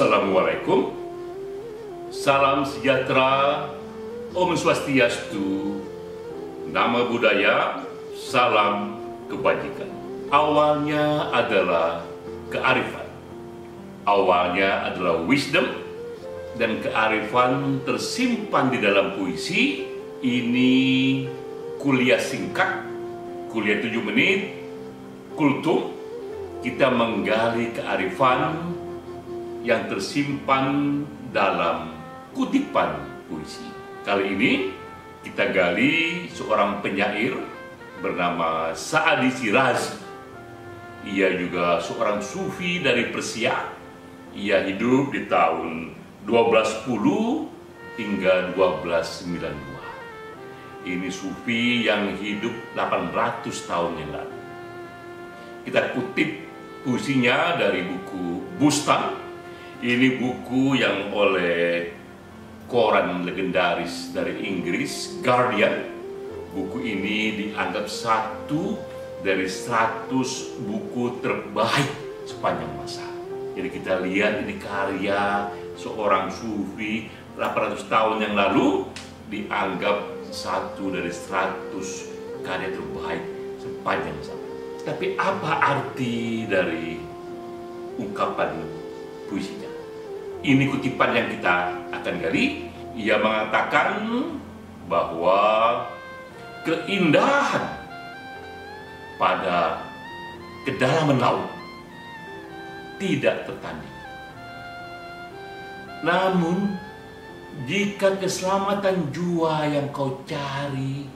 Assalamualaikum, salam sejahtera, Om Swastiastu, nama budaya, salam kebajikan. Awalnya adalah kearifan, awalnya adalah wisdom, dan kearifan tersimpan di dalam puisi. Ini kuliah singkat, kuliah 7 menit, kultum. Kita menggali kearifan yang tersimpan dalam kutipan puisi. Kali ini kita gali seorang penyair bernama Sa'adi Shirazi. Ia juga seorang sufi dari Persia. Ia hidup di tahun 1210 hingga 1292. Ini sufi yang hidup 800 tahun yang lalu. Kita kutip puisinya dari buku Bustan. Ini buku yang oleh koran legendaris dari Inggris, Guardian. Buku ini dianggap satu dari 100 buku terbaik sepanjang masa. Jadi kita lihat ini karya seorang sufi 800 tahun yang lalu dianggap satu dari 100 karya terbaik sepanjang zaman. Tapi apa arti dari ungkapan puisinya? Ini kutipan yang kita akan gali. Ia mengatakan bahwa keindahan pada kedalaman laut tidak tertanding. Namun, jika keselamatan jua yang kau cari,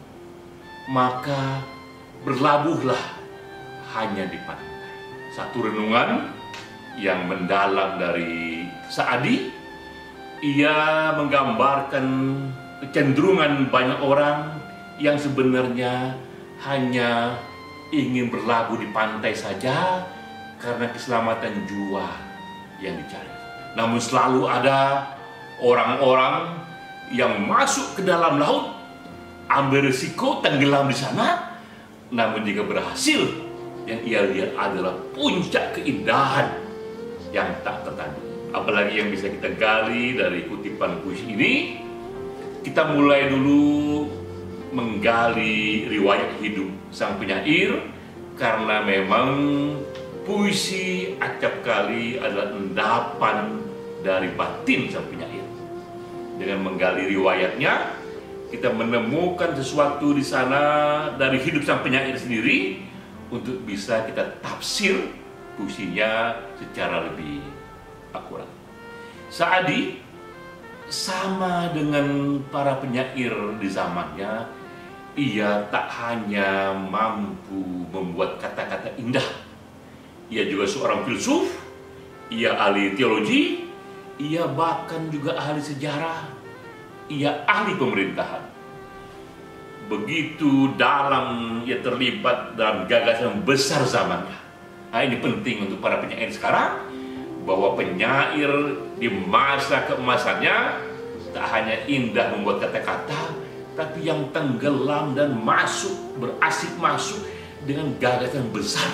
maka berlabuhlah hanya di pantai. Satu renungan yang mendalam dari Sa'adi. Ia menggambarkan kecenderungan banyak orang yang sebenarnya hanya ingin berlabuh di pantai saja karena keselamatan jua yang dicari. Namun selalu ada orang-orang yang masuk ke dalam laut, ambil risiko tenggelam di sana, namun jika berhasil, yang ia lihat adalah puncak keindahan yang tak tertanding. Apalagi yang bisa kita gali dari kutipan puisi ini. Kita mulai dulu menggali riwayat hidup sang penyair, karena memang puisi acap kali adalah endapan dari batin sang penyair. Dengan menggali riwayatnya, kita menemukan sesuatu di sana dari hidup sang penyair sendiri, untuk bisa kita tafsir puisinya secara lebih akurat. Sa'adi sama dengan para penyair di zamannya. Ia tak hanya mampu membuat kata-kata indah, ia juga seorang filsuf, ia ahli teologi, ia bahkan juga ahli sejarah, ia ahli pemerintahan. Begitu dalam ia terlibat dalam gagasan besar zamannya. Nah, ini penting untuk para penyair sekarang, bahwa penyair di masa keemasannya tak hanya indah membuat kata-kata, tapi yang tenggelam dan berasik masuk dengan gagasan besar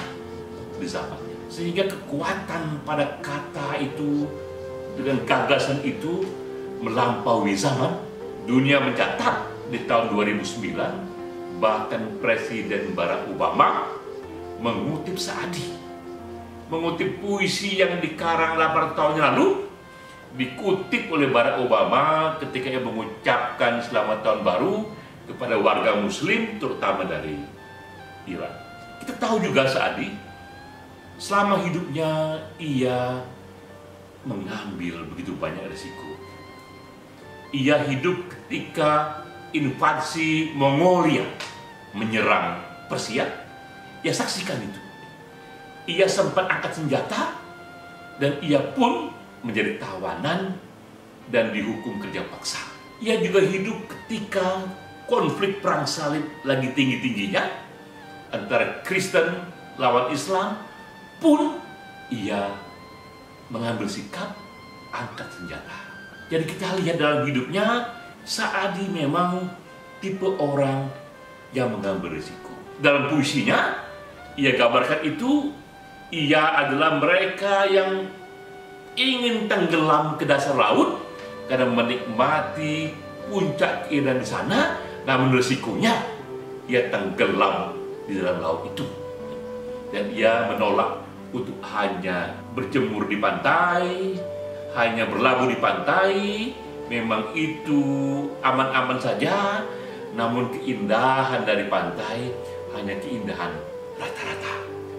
di zamannya. Sehingga kekuatan pada kata itu dengan gagasan itu melampaui zaman. Dunia mencatat di tahun 2009, bahkan Presiden Barack Obama mengutip Sa'adi, mengutip puisi yang dikarang 8 tahun yang lalu, dikutip oleh Barack Obama ketika ia mengucapkan selamat tahun baru kepada warga muslim, terutama dari Iran. Kita tahu juga Sa'adi, selama hidupnya ia mengambil begitu banyak risiko. Ia hidup ketika invasi Mongolia menyerang Persia. Ia saksikan itu. Ia sempat angkat senjata, dan ia pun menjadi tawanan dan dihukum kerja paksa. Ia juga hidup ketika konflik perang salib lagi tinggi-tingginya antara Kristen lawan Islam, pun ia mengambil sikap angkat senjata. Jadi kita lihat dalam hidupnya, Sa'adi memang tipe orang yang mengambil risiko. Dalam puisinya, ia gambarkan itu, ia adalah mereka yang ingin tenggelam ke dasar laut karena menikmati puncak keindahan di sana, namun resikonya ia tenggelam di dalam laut itu. Dan ia menolak untuk hanya berjemur di pantai, hanya berlabuh di pantai. Memang itu aman-aman saja, namun keindahan dari pantai hanya keindahan rata-rata.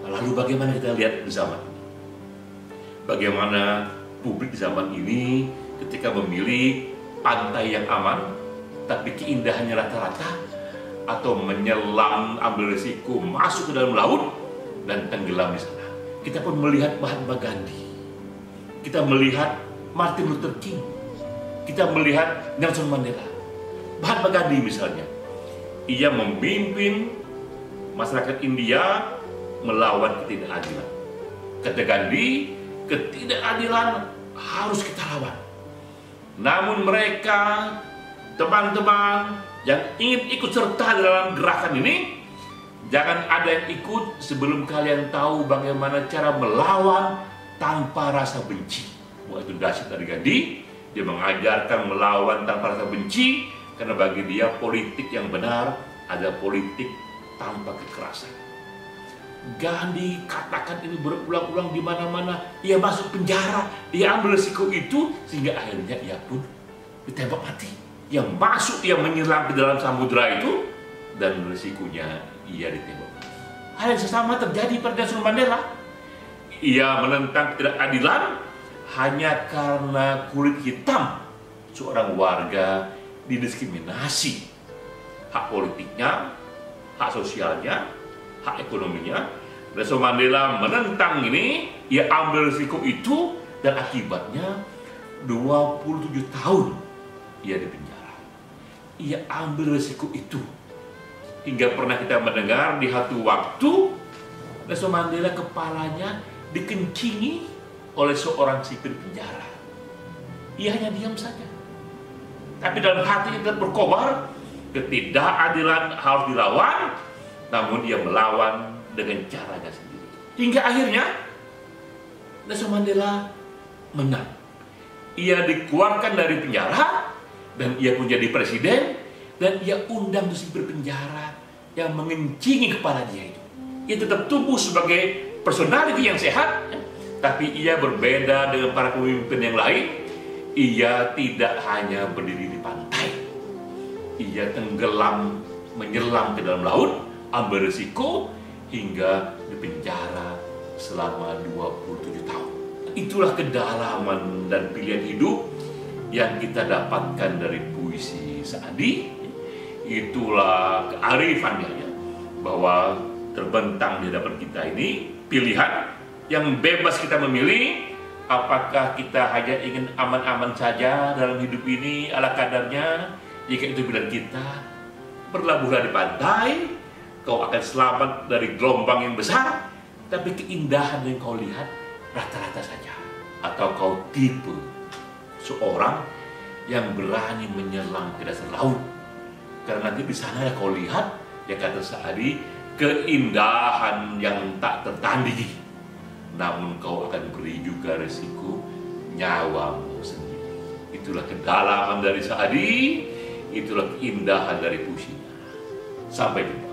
Lalu bagaimana kita lihat di zaman ini? Bagaimana publik di zaman ini ketika memilih pantai yang aman, tapi keindahannya rata-rata, atau menyelam, ambil risiko, masuk ke dalam laut, dan tenggelam di sana. Kita pun melihat Mahatma Gandhi, kita melihat Martin Luther King, kita melihat Nelson Mandela. Mahatma Gandhi misalnya, ia memimpin masyarakat India melawan ketidakadilan. Kata Gandhi, ketidakadilan harus kita lawan. Namun mereka, teman-teman yang ingin ikut serta dalam gerakan ini, jangan ada yang ikut sebelum kalian tahu bagaimana cara melawan tanpa rasa benci. Wah, itu dahsyat dari Gandhi. Dia mengajarkan melawan tanpa rasa benci, karena bagi dia politik yang benar ada politik tanpa kekerasan. Gandhi katakan ini berulang-ulang di mana-mana. Ia masuk penjara, ia ambil risiko itu, sehingga akhirnya ia pun ditembak mati. Yang masuk, ia menyelam ke dalam samudera itu, dan risikonya ia ditembak mati. Hal yang sama terjadi pada Nelson Mandela. Ia menentang ketidakadilan hanya karena kulit hitam seorang warga didiskriminasi. Hak politiknya, hak sosialnya, hak ekonominya. Nelson Mandela menentang ini, ia ambil risiko itu, dan akibatnya 27 tahun ia dipenjara. Ia ambil risiko itu, hingga pernah kita mendengar di satu waktu Nelson Mandela kepalanya dikencingi oleh seorang sipir penjara. Ia hanya diam saja, tapi dalam hatinya tetap berkobar, ketidakadilan harus dilawan. Namun ia melawan dengan caranya sendiri. Hingga akhirnya Nelson Mandela menang. Ia dikeluarkan dari penjara, dan ia pun jadi presiden, dan ia undang sipir penjara yang mengencingi kepala dia itu. Ia tetap tumbuh sebagai personality yang sehat, tapi ia berbeda dengan para pemimpin yang lain. Ia tidak hanya berdiri di pantai, ia tenggelam, menyelam ke dalam laut, ambil risiko, hingga dipenjara selama 27 tahun. Itulah kedalaman dan pilihan hidup yang kita dapatkan dari puisi Saadi. Itulah kearifannya, ya, bahwa terbentang di hadapan kita ini pilihan yang bebas kita memilih. Apakah kita hanya ingin aman-aman saja dalam hidup ini ala kadarnya? Jika itu pilihan kita, berlabuhlah di pantai, kau akan selamat dari gelombang yang besar, tapi keindahan yang kau lihat rata-rata saja. Atau kau tipe seorang yang berani menyelam ke dasar laut, karena nanti di sana kau lihat, ya kata Saadi, keindahan yang tak tertandingi. Namun kau akan beri juga resiko nyawamu sendiri. Itulah kedalaman dari Saadi, itulah keindahan dari puisinya. Sampai jumpa.